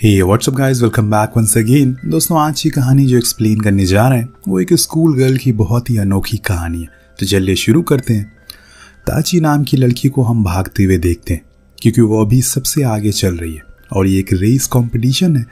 हे what's up guys, welcome back once again. दोस्तों, आज की कहानी जो एक्सप्लेन करने जा रहे हैं वो एक स्कूल गर्ल की बहुत ही अनोखी कहानी है। तो चलिए शुरू करते हैं। ताची नाम की लड़की को हम भागते हुए देखते हैं क्योंकि वो अभी सबसे आगे चल रही है और ये एक रेस कंपटीशन है।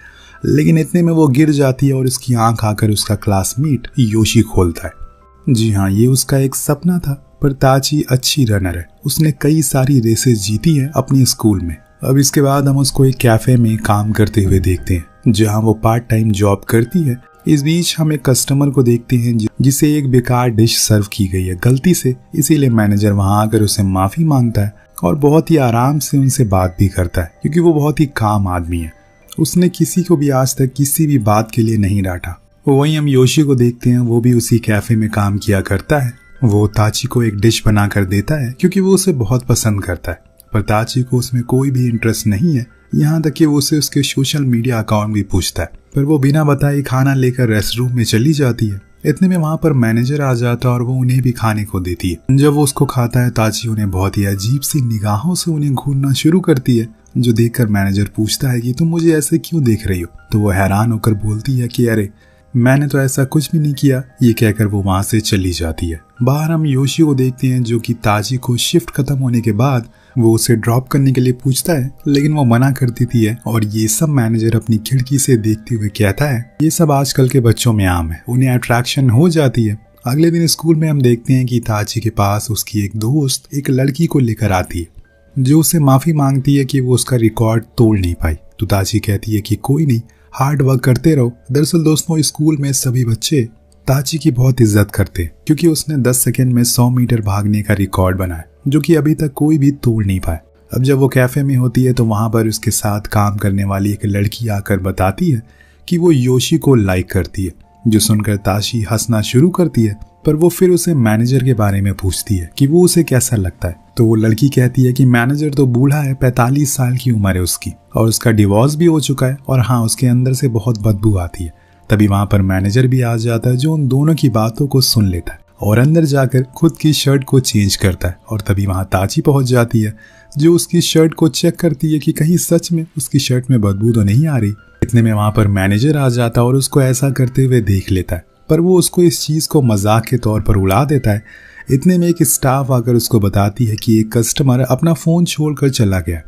लेकिन इतने में वो गिर जाती है और उसकी आंख आकर उसका क्लासमेट योशी खोलता है। जी हाँ, ये उसका एक सपना था, पर ताची अच्छी रनर है। उसने कई सारी रेसेस जीती है अपने स्कूल में। अब इसके बाद हम उसको एक कैफे में काम करते हुए देखते हैं जहां वो पार्ट टाइम जॉब करती है। इस बीच हम एक कस्टमर को देखते हैं जिसे एक बेकार डिश सर्व की गई है गलती से, इसीलिए मैनेजर वहां आकर उसे माफी मांगता है और बहुत ही आराम से उनसे बात भी करता है क्योंकि वो बहुत ही काम आदमी है। उसने किसी को भी आज तक किसी भी बात के लिए नहीं डांटा। वहीं हम योशी को देखते हैं, वो भी उसी कैफे में काम किया करता है। वो ताची को एक डिश बना कर देता है क्योंकि वो उसे बहुत पसंद करता है, पर ताची को उसमें कोई भी इंटरेस्ट नहीं है। यहाँ तक कि वो उसे उसके सोशल मीडिया अकाउंट भी पूछता है, पर वो बिना बताए खाना लेकर रेस्टरूम में चली जाती है। इतने में वहाँ पर मैनेजर आ जाता है और वो उन्हें भी खाने को देती है। जब वो उसको खाता है, ताची उन्हें बहुत ही अजीब सी निगाहों से उन्हें घूरना शुरू करती है, जो देखकर मैनेजर पूछता है कि तुम मुझे ऐसे क्यों देख रही हो। तो वो हैरान होकर बोलती है कि अरे मैंने तो ऐसा कुछ भी नहीं किया। ये कहकर वो वहां से चली जाती है। बाहर हम योशी को देखते हैं जो कि ताची को शिफ्ट खत्म होने के बाद वो उसे ड्रॉप करने के लिए पूछता है, लेकिन वो मना कर देती है। और ये सब मैनेजर अपनी खिड़की से देखते हुए कहता है ये सब आजकल के बच्चों में आम है, उन्हें अट्रैक्शन हो जाती है। अगले दिन स्कूल में हम देखते हैं कि ताची के पास उसकी एक दोस्त एक लड़की को लेकर आती है जो उससे माफी मांगती है कि वो उसका रिकॉर्ड तोड़ नहीं पाई। तो ताची कहती है कि कोई नहीं, हार्ड वर्क करते रहो। दरअसल दोस्तों, स्कूल में सभी बच्चे ताची की बहुत इज्जत करते हैं क्योंकि उसने 10 सेकंड में 100 मीटर भागने का रिकॉर्ड बनाया जो कि अभी तक कोई भी तोड़ नहीं पाया। अब जब वो कैफे में होती है तो वहां पर उसके साथ काम करने वाली एक लड़की आकर बताती है कि वो योशी को लाइक करती है, जो सुनकर ताची हंसना शुरू करती है। पर वो फिर उसे मैनेजर के बारे में पूछती है कि वो उसे कैसा लगता है। तो वो लड़की कहती है कि मैनेजर तो बूढ़ा है, 45 साल की उम्र है उसकी और उसका डिवोर्स भी हो चुका है और हाँ, उसके अंदर से बहुत बदबू आती है। तभी वहां पर मैनेजर भी आ जाता है जो उन दोनों की बातों को सुन लेता है और अंदर जाकर खुद की शर्ट को चेंज करता है। और तभी वहां ताची पहुंच जाती है जो उसकी शर्ट को चेक करती है कि कहीं सच में उसकी शर्ट में बदबू तो नहीं आ रही। इतने में वहां पर मैनेजर आ जाता है और उसको ऐसा करते हुए देख लेता है, पर वो उसको इस चीज को मजाक के तौर पर उड़ा देता है। इतने में एक स्टाफ आकर उसको बताती है कि एक कस्टमर अपना फोन छोड़कर चला गया।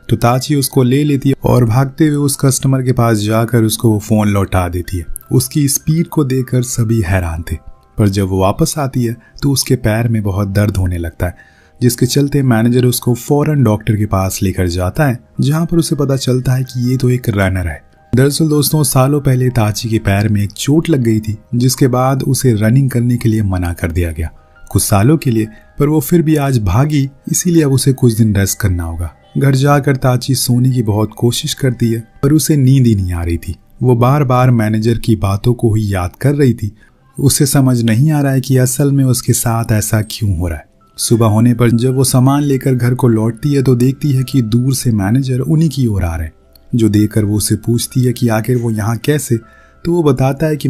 तो ताची उसको ले लेती है और भागते हुए उस कस्टमर के पास जाकर उसको वो फोन लौटा देती है। उसकी स्पीड को देखकर सभी हैरान थे, पर जब वो वापस आती है तो उसके पैर में बहुत दर्द होने लगता है, जिसके चलते मैनेजर उसको फौरन डॉक्टर के पास लेकर जाता है, जहां पर उसे पता चलता है कि ये तो एक रनर है। दरअसल दोस्तों, सालों पहले ताची के पैर में एक चोट लग गई थी, जिसके बाद उसे रनिंग करने के लिए मना कर दिया गया कुछ सालों के लिए, पर वो फिर भी आज भागी, इसीलिए अब उसे कुछ दिन रेस्ट करना होगा। घर जाकर ताची सोने की बहुत कोशिश करती है, पर उसे नींद ही नहीं आ रही थी। वो बार बार मैनेजर की बातों को ही याद कर रही थी। उसे समझ नहीं आ रहा है कि असल में उसके साथ ऐसा क्यों हो रहा है। सुबह होने पर जब वो सामान लेकर घर को लौटती है तो देखती है कि दूर से मैनेजर उन्हीं की ओर आ रहे हैं, जो देखकर वो उसे पूछती है कि आखिर वो यहाँ कैसे। तो वो बताता है कि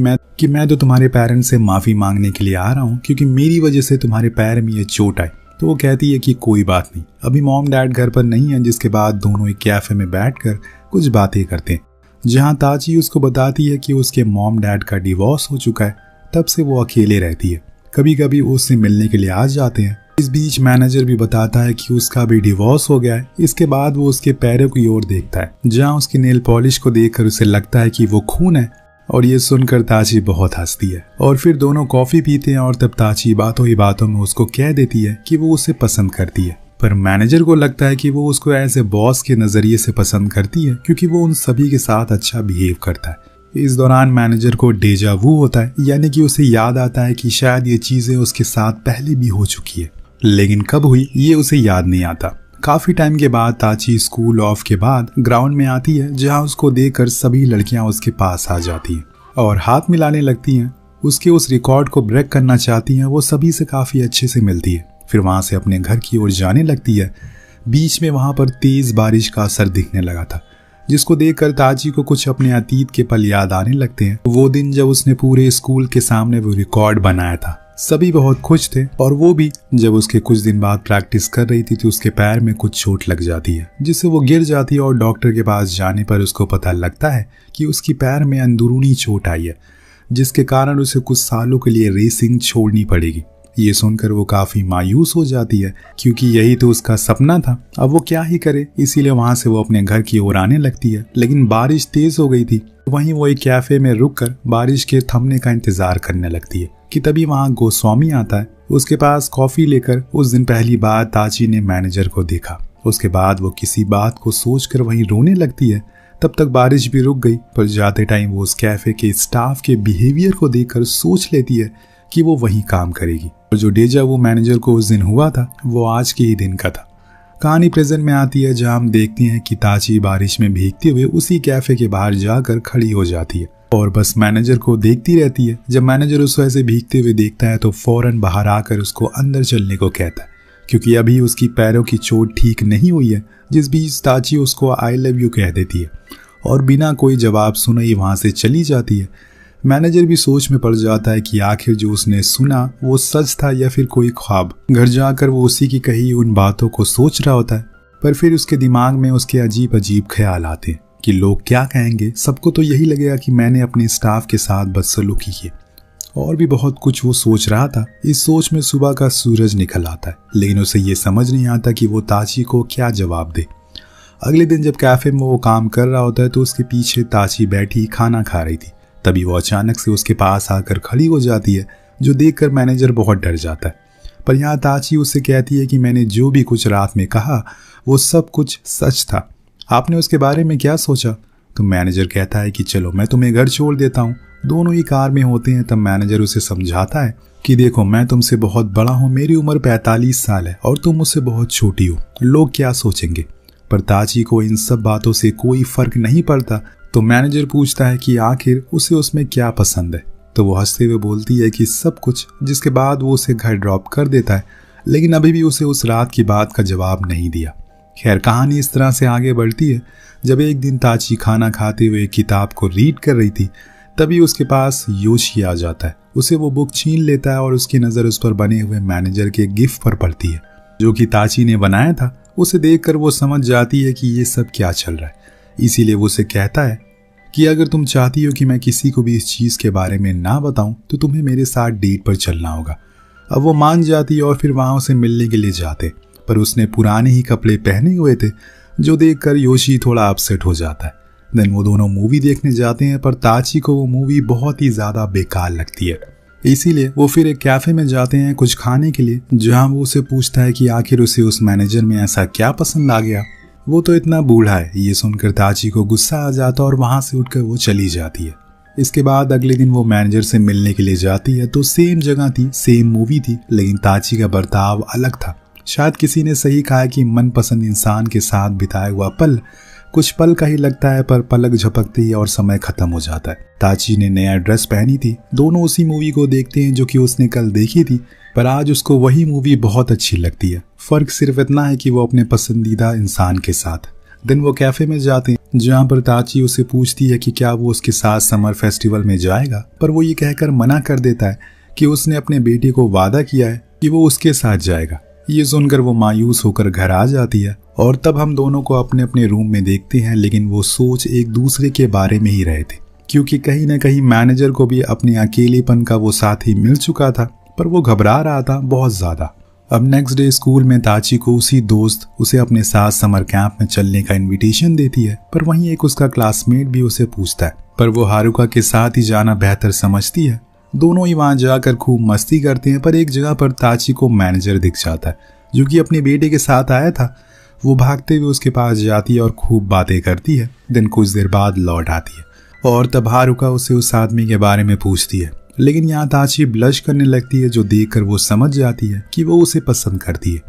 मैं तो तुम्हारे पेरेंट्स से माफी मांगने के लिए आ रहा हूँ क्योंकि मेरी वजह से तुम्हारे पैर में ये चोट आई। तो वो कहती है कि कोई बात नहीं, अभी मॉम डैड घर पर नहीं है, जिसके बाद दोनों एक कैफे में बैठकर कुछ बातें करते हैं, जहाँ ताची उसको बताती है कि उसके मॉम डैड का डिवोर्स हो चुका है, तब से वो अकेले रहती है। कभी कभी वो उससे मिलने के लिए आ जाते हैं। इस बीच मैनेजर भी बताता है कि उसका भी डिवोर्स हो गया है। इसके बाद वो उसके पैरों की ओर देखता है, जहाँ उसकी नेल पॉलिश को देखकर उसे लगता है कि वो खून है, और ये सुनकर ताची बहुत हंसती है। और फिर दोनों कॉफी पीते हैं और तब ताची बातों ही बातों में उसको कह देती है कि वो उसे पसंद करती है। पर मैनेजर को लगता है कि वो उसको एज ए बॉस के नजरिए से पसंद करती है क्योंकि वो उन सभी के साथ अच्छा बिहेव करता है। इस दौरान मैनेजर को डेजा वू होता है, यानी कि उसे याद आता है कि शायद ये चीजें उसके साथ पहले भी हो चुकी है, लेकिन कब हुई ये उसे याद नहीं आता। काफी टाइम के बाद ताची स्कूल ऑफ के बाद ग्राउंड में आती है, जहां उसको देखकर सभी लड़कियां उसके पास आ जाती हैं और हाथ मिलाने लगती हैं। उसके उस रिकॉर्ड को ब्रेक करना चाहती हैं। वो सभी से काफी अच्छे से मिलती है, फिर वहां से अपने घर की ओर जाने लगती है। बीच में वहां पर तेज बारिश का असर दिखने लगा था, जिसको देखकर ताची को कुछ अपने अतीत के पल याद आने लगते हैं। वो दिन जब उसने पूरे स्कूल के सामने वो रिकॉर्ड बनाया था, सभी बहुत खुश थे और वो भी। जब उसके कुछ दिन बाद प्रैक्टिस कर रही थी तो उसके पैर में कुछ चोट लग जाती है, जिससे वो गिर जाती है और डॉक्टर के पास जाने पर उसको पता लगता है कि उसकी पैर में अंदरूनी चोट आई है, जिसके कारण उसे कुछ सालों के लिए रेसिंग छोड़नी पड़ेगी। ये सुनकर वो काफी मायूस हो जाती है, क्योंकि यही तो उसका सपना था। अब वो क्या ही करे, इसीलिए वहां से वो अपने घर की ओर आने लगती है। लेकिन बारिश तेज हो गई थी। वहीं वो एक कैफे में रुककर बारिश के थमने का इंतजार करने लगती है कि तभी वहां गोस्वामी आता है। उसके पास कॉफी लेकर। उस दिन पहली बार ताची ने मैनेजर को देखा। उसके बाद वो किसी बात को सोचकर वहीं रोने लगती है। तब तक बारिश भी रुक गई, पर जाते टाइम वो उस कैफे के स्टाफ के बिहेवियर को देखकर सोच लेती है कि वो वहीं काम करेगी। और जो डेजा वो मैनेजर को उस दिन हुआ था वो आज के ही दिन का था। कहानी प्रेजेंट में आती है, जहां हम देखते हैं कि ताची बारिश में भीगते हुए उसी कैफे के बाहर जाकर खड़ी हो जाती है और बस मैनेजर को देखती रहती है। जब मैनेजर उसको ऐसे भीगते हुए देखता है तो फौरन बाहर आकर उसको अंदर चलने को कहता है, क्योंकि अभी उसकी पैरों की चोट ठीक नहीं हुई है। जिस बीच ताची उसको आई लव यू कह देती है और बिना कोई जवाब सुने ही वहां से चली जाती है। मैनेजर भी सोच में पड़ जाता है कि आखिर जो उसने सुना वो सच था या फिर कोई ख्वाब। घर जाकर वो उसी की कही उन बातों को सोच रहा होता है, पर फिर उसके दिमाग में उसके अजीब अजीब ख्याल आते हैं कि लोग क्या कहेंगे। सबको तो यही लगेगा कि मैंने अपने स्टाफ के साथ बदसलूकी की। और भी बहुत कुछ वो सोच रहा था। इस सोच में सुबह का सूरज निकल आता है, लेकिन उसे ये समझ नहीं आता कि वो ताची को क्या जवाब दे। अगले दिन जब कैफे में वो काम कर रहा होता है तो उसके पीछे ताची बैठी खाना खा रही थी। तभी वो अचानक से उसके पास आकर खड़ी हो जाती है, जो देखकर मैनेजर बहुत डर जाता है। पर यहाँ ताची उससे कहती है कि मैंने जो भी कुछ रात में कहा वो सब कुछ सच था। आपने उसके बारे में क्या सोचा? तो मैनेजर कहता है कि चलो मैं तुम्हें घर छोड़ देता हूँ। दोनों ही कार में होते हैं। तब मैनेजर उसे समझाता है कि देखो, मैं तुमसे बहुत बड़ा हूँ, मेरी उम्र 45 साल है और तुम मुझसे बहुत छोटी हो, लोग क्या सोचेंगे। पर ताची को इन सब बातों से कोई फर्क नहीं पड़ता। तो मैनेजर पूछता है कि आखिर उसे उसमें क्या पसंद है। तो वो हंसते हुए बोलती है कि सब कुछ, जिसके बाद वो उसे घर ड्रॉप कर देता है। लेकिन अभी भी उसे उस रात की बात का जवाब नहीं दिया। खैर, कहानी इस तरह से आगे बढ़ती है। जब एक दिन ताची खाना खाते हुए किताब को रीड कर रही थी, तभी उसके पास योशी आ जाता है। उसे वो बुक छीन लेता है और उसकी नज़र उस पर बने हुए मैनेजर के गिफ्ट पर पड़ती है, जो कि ताची ने बनाया था। उसे देखकर वो समझ जाती है कि ये सब क्या चल रहा है। इसीलिए वो उसे कहता है कि अगर तुम चाहती हो कि मैं किसी को भी इस चीज़ के बारे में ना बताऊं तो तुम्हें मेरे साथ डेट पर चलना होगा। अब वो मान जाती है और फिर वहां उसे मिलने के लिए जाते, पर उसने पुराने ही कपड़े पहने हुए थे, जो देखकर योशी थोड़ा अपसेट हो जाता है। देन वो दोनों मूवी देखने जाते हैं, पर ताची को वो मूवी बहुत ही ज़्यादा बेकार लगती है। इसीलिए वो फिर एक कैफ़े में जाते हैं कुछ खाने के लिए, जहां वो उसे पूछता है कि आखिर उसे उस मैनेजर में ऐसा क्या पसंद आ गया। वो तो इतना बूढ़ा है। ये सुनकर ताची को गुस्सा आ जाता और वहां से उठकर वो चली जाती है। इसके बाद अगले दिन वो मैनेजर से मिलने के लिए जाती है तो सेम जगह थी, सेम मूवी थी, लेकिन ताची का बर्ताव अलग था। शायद किसी ने सही कहा कि मनपसंद इंसान के साथ बिताया हुआ पल कुछ पल का ही लगता है, पर पलक झपकते ही और समय खत्म हो जाता है। ताची ने नया ड्रेस पहनी थी। दोनों उसी मूवी को देखते हैं जो कि उसने कल देखी थी, पर आज उसको वही मूवी बहुत अच्छी लगती है। फर्क सिर्फ इतना है कि वो अपने पसंदीदा इंसान के साथ। दिन वो कैफे में जाते हैं, जहाँ पर ताची उसे पूछती है कि क्या वो उसके साथ समर फेस्टिवल में जाएगा, पर वो ये कहकर मना कर देता है कि उसने अपने बेटे को वादा किया है कि वो उसके साथ जाएगा। ये सुनकर वो मायूस होकर घर आ जाती है और तब हम दोनों को अपने अपने रूम में देखते हैं, लेकिन वो सोच एक दूसरे के बारे में ही रहे थे, क्योंकि कहीं ना कहीं मैनेजर को भी अपने अकेलेपन का वो साथी मिल चुका था, पर वो घबरा रहा था बहुत ज्यादा। अब नेक्स्ट डे स्कूल में ताची को उसी दोस्त उसे अपने साथ समर कैंप में चलने का इनविटेशन देती है, पर वहीं एक उसका क्लासमेट भी उसे पूछता है, पर वो हारुका के साथ ही जाना बेहतर समझती है। दोनों ही वहां जाकर खूब मस्ती करते हैं, पर एक जगह पर ताची को मैनेजर दिख जाता है, जो कि अपने बेटे के साथ आया था। वो भागते हुए उसके पास जाती है और खूब बातें करती है। दिन कुछ देर बाद लौट आती है और तब हारुका उसे उस आदमी के बारे में पूछती है, लेकिन यहाँ ताची ब्लश करने लगती है, जो देखकर वो समझ जाती है कि वो उसे पसंद करती है।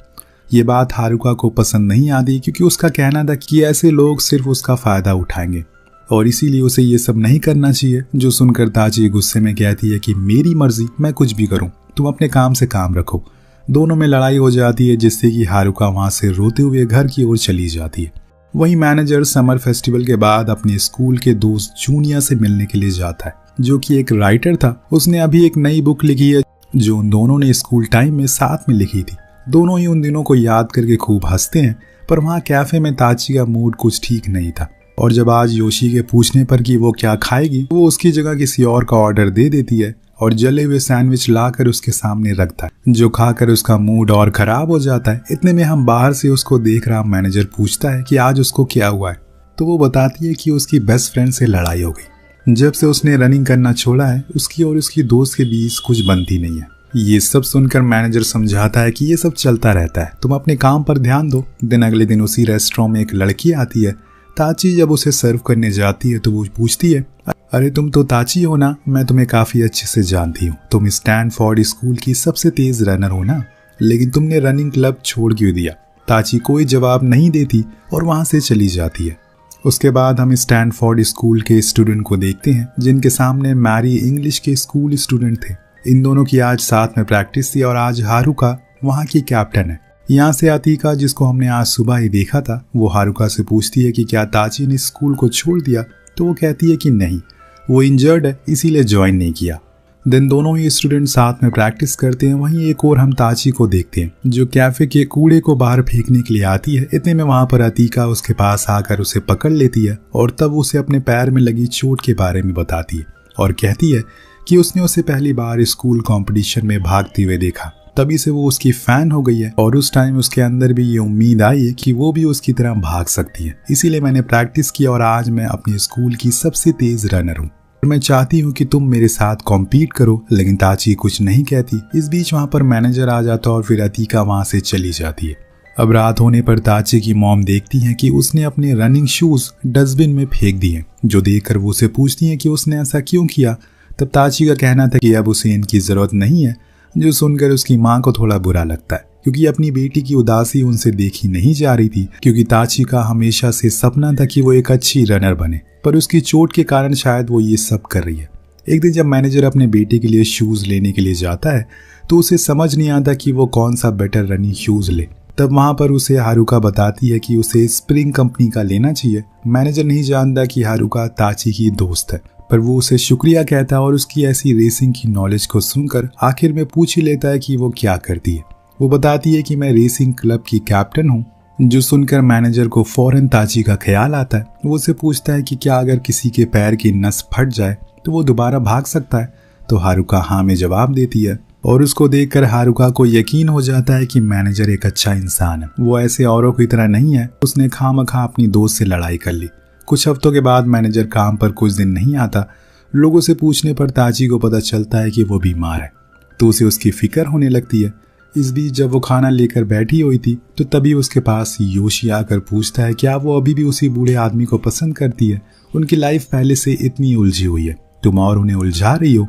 ये बात हारुका को पसंद नहीं आती, क्योंकि उसका कहना था कि ऐसे लोग सिर्फ उसका फायदा उठाएंगे और इसीलिए उसे ये सब नहीं करना चाहिए। जो सुनकर ताची गुस्से में कहती है कि मेरी मर्जी, मैं कुछ भी करूं, तुम अपने काम से काम रखो। दोनों में लड़ाई हो जाती है, जिससे कि हारुका वहां से रोते हुए घर की ओर चली जाती है। वहीं मैनेजर समर फेस्टिवल के बाद अपने स्कूल के दोस्त जूनिया से मिलने के लिए जाता है, जो कि एक राइटर था। उसने अभी एक नई बुक लिखी है जो उन दोनों ने स्कूल टाइम में साथ में लिखी थी। दोनों ही उन दिनों को याद करके खूब हंसते हैं, पर वहाँ कैफे में ताची का मूड कुछ ठीक नहीं था और जब आज योशी के पूछने पर कि वो क्या खाएगी, वो उसकी जगह किसी और का ऑर्डर दे देती है और जले हुए सैंडविच लाकर उसके सामने रखता है, जो खाकर उसका मूड और खराब हो जाता है। इतने में हम बाहर से उसको देख रहा मैनेजर पूछता है कि आज उसको क्या हुआ है, तो वो बताती है कि उसकी बेस्ट फ्रेंड से लड़ाई हो गई। जब से उसने रनिंग करना छोड़ा है, उसकी और उसकी दोस्त के बीच कुछ बनती नहीं है। ये सब सुनकर मैनेजर समझाता है कि ये सब चलता रहता है, तुम अपने काम पर ध्यान दो। अगले दिन उसी रेस्टोरेंट में एक लड़की आती है। ताची जब उसे सर्व करने जाती है तो वो पूछती है, अरे तुम तो ताची हो ना, मैं तुम्हें काफी अच्छे से जानती हूँ, तुम स्टैनफोर्ड स्कूल की सबसे तेज रनर हो ना, लेकिन तुमने रनिंग क्लब छोड़ क्यों दिया। ताची कोई जवाब नहीं देती और वहां से चली जाती है। उसके बाद हम स्टैनफोर्ड स्कूल के स्टूडेंट को देखते हैं, जिनके सामने मैरी इंग्लिश के स्कूल स्टूडेंट थे। इन दोनों की आज साथ में प्रैक्टिस थी और आज हारुका वहाँ की कैप्टन है। यहाँ से अतीका, जिसको हमने आज सुबह ही देखा था, वो हारुका से पूछती है कि क्या ताची ने स्कूल को छोड़ दिया, तो वो कहती है कि नहीं, वो इंजर्ड है इसीलिए ज्वाइन नहीं किया। दिन दोनों ही स्टूडेंट साथ में प्रैक्टिस करते हैं। वहीं एक और हम ताची को देखते हैं, जो कैफे के कूड़े को बाहर फेंकने के लिए आती है। इतने में वहां पर अतीका उसके पास आकर उसे पकड़ लेती है और तब उसे अपने पैर में लगी चोट के बारे में बताती है और कहती है कि उसने उसे पहली बार स्कूल कंपटीशन में भागते हुए देखा, तभी से वो उसकी फैन हो गई है और उस टाइम उसके अंदर भी ये उम्मीद आई है कि वो भी उसकी तरह भाग सकती है। इसीलिए मैंने प्रैक्टिस की और आज मैं अपने स्कूल की सबसे तेज रनर हूँ। मैं चाहती हूँ कि तुम मेरे साथ कॉम्पीट करो। लेकिन ताची कुछ नहीं कहती। इस बीच वहाँ पर मैनेजर आ जाता और फिर अतीका वहाँ से चली जाती है। अब रात होने पर ताची की मॉम देखती है कि उसने अपने रनिंग शूज डस्टबिन में फेंक दिए, जो देखकर वो उसे पूछती है कि उसने ऐसा क्यों किया। तब ताची का कहना था कि अब उसे इनकी जरूरत नहीं है, जो सुनकर उसकी माँ को थोड़ा बुरा लगता है, क्योंकि अपनी बेटी की उदासी उनसे देखी नहीं जा रही थी। क्योंकि ताची का हमेशा से सपना था कि वो एक अच्छी रनर बने, पर उसकी चोट के कारण शायद वो ये सब कर रही है। एक दिन जब मैनेजर अपने बेटे के लिए शूज लेने के लिए जाता है तो उसे समझ नहीं आता कि वो कौन सा बेटर रनिंग शूज ले। तब वहां पर उसे हारुका बताती है कि उसे स्प्रिंग कंपनी का लेना चाहिए। मैनेजर नहीं जानता कि हारुका ताची की दोस्त है, पर वो उसे शुक्रिया कहता है और उसकी ऐसी रेसिंग की नॉलेज को सुनकर आखिर में पूछ ही लेता है कि वो क्या करती है। वो बताती है कि मैं रेसिंग क्लब की कैप्टन हूँ, जो सुनकर मैनेजर को फौरन ताची का ख्याल आता है। वो उसे पूछता है कि क्या अगर किसी के पैर की नस फट जाए तो वो दोबारा भाग सकता है, तो हारुका हाँ में जवाब देती है और उसको देखकर हारुका को यकीन हो जाता है कि मैनेजर एक अच्छा इंसान है, वो ऐसे औरों की तरह नहीं है। उसने खामखा अपनी दोस्त से लड़ाई कर ली। कुछ हफ्तों के बाद मैनेजर काम पर कुछ दिन नहीं आता। लोगों से पूछने पर ताची को पता चलता है कि वो बीमार है, तो उसे उसकी फिक्र होने लगती है। इस बीच जब वो खाना लेकर बैठी हुई थी तो तभी उसके पास योशी आकर पूछता है क्या वो अभी भी उसी बूढ़े आदमी को पसंद करती है। उनकी लाइफ पहले से इतनी उलझी हुई है, तुम और उन्हें उलझा रही हो।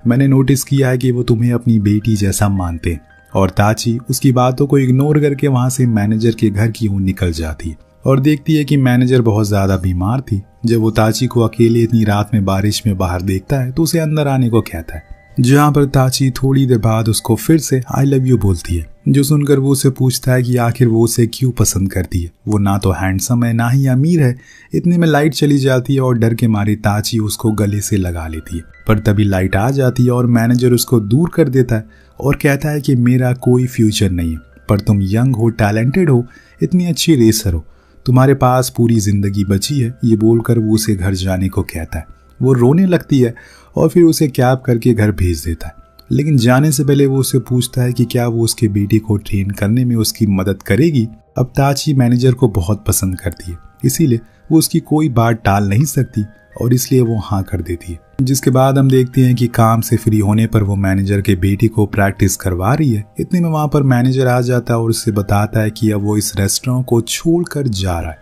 मैंने नोटिस किया है कि वो तुम्हें अपनी बेटी जैसा मानते हैं। और ताची उसकी बातों को इग्नोर करके वहां से मैनेजर के घर की ओर निकल जाती है और देखती है कि मैनेजर बहुत ज्यादा बीमार थी। जब वो ताची को अकेले इतनी रात में बारिश में बाहर देखता है तो उसे अंदर आने को कहता है, जहाँ पर ताची थोड़ी देर बाद उसको फिर से आई लव यू बोलती है, जो सुनकर वो उसे पूछता है कि आखिर वो उसे क्यों पसंद करती है। वो ना तो हैंडसम है ना ही अमीर है। इतने में लाइट चली जाती है और डर के मारे ताची उसको गले से लगा लेती है, पर तभी लाइट आ जाती है और मैनेजर उसको दूर कर देता है और कहता है कि मेरा कोई फ्यूचर नहीं है, पर तुम यंग हो, टैलेंटेड हो, इतनी अच्छी रेसर हो, तुम्हारे पास पूरी जिंदगी बची है। ये बोलकर वो उसे घर जाने को कहता है। वो रोने लगती है और फिर उसे कैब करके घर भेज देता है। लेकिन जाने से पहले वो उसे पूछता है कि क्या वो उसके बेटे को ट्रेन करने में उसकी मदद करेगी। अब ताची मैनेजर को बहुत पसंद करती है, इसीलिए वो उसकी कोई बात टाल नहीं सकती और इसलिए वो हाँ कर देती है। जिसके बाद हम देखते हैं कि काम से फ्री होने पर वो मैनेजर के बेटे को प्रैक्टिस करवा रही है। इतने में वहां पर मैनेजर आ जाता है और उससे बताता है कि अब वो इस रेस्टोरेंट को छोड़कर जा रहा है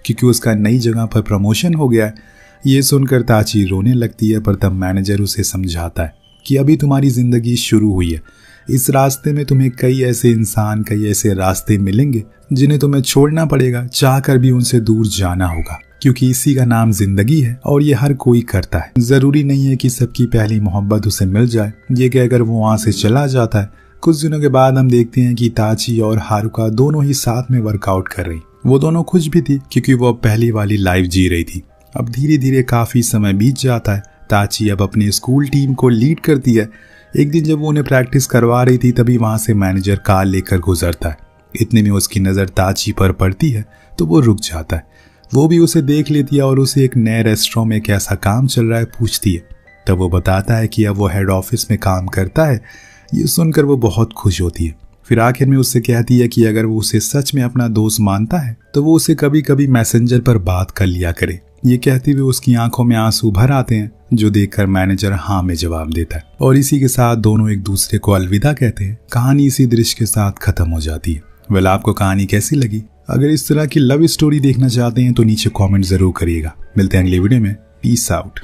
क्योंकि उसका नई जगह पर प्रमोशन हो गया है। ये सुनकर ताची रोने लगती है, पर तब मैनेजर उसे समझाता है कि अभी तुम्हारी जिंदगी शुरू हुई है। इस रास्ते में तुम्हें कई ऐसे इंसान, कई ऐसे रास्ते मिलेंगे जिन्हें तुम्हें छोड़ना पड़ेगा, चाहकर भी उनसे दूर जाना होगा, क्योंकि इसी का नाम जिंदगी है और ये हर कोई करता है। जरूरी नहीं है कि सबकी पहली मोहब्बत उसे मिल जाए। ये कहकर वो वहां से चला जाता है। कुछ दिनों के बाद हम देखते हैं कि ताची और हारुका दोनों ही साथ में वर्कआउट कर रही। वो दोनों खुश भी थी क्योंकि वो अब पहली वाली लाइफ जी रही थी। अब धीरे धीरे काफी समय बीत जाता है। ताची अब अपनी स्कूल टीम को लीड करती है। एक दिन जब वो उन्हें प्रैक्टिस करवा रही थी तभी वहां से मैनेजर कार लेकर गुजरता है। इतने में उसकी नज़र ताची पर पड़ती है तो वो रुक जाता है। वो भी उसे देख लेती है और उसे एक नए रेस्टोरेंट में कैसा काम चल रहा है पूछती है। तब वो बताता है कि अब वो हेड ऑफिस में काम करता है। ये सुनकर वो बहुत खुश होती है। फिर आखिर में उससे कहती है कि अगर वो उसे सच में अपना दोस्त मानता है तो वो उसे कभी कभी मैसेंजर पर बात कर लिया करे। ये कहते हुए उसकी आंखों में आंसू भर आते हैं, जो देखकर मैनेजर हाँ में जवाब देता है और इसी के साथ दोनों एक दूसरे को अलविदा कहते हैं। कहानी इसी दृश्य के साथ खत्म हो जाती है। वेल, आपको कहानी कैसी लगी? अगर इस तरह की लव स्टोरी देखना चाहते हैं तो नीचे कमेंट जरूर करिएगा। मिलते हैं अगले वीडियो में। Peace out.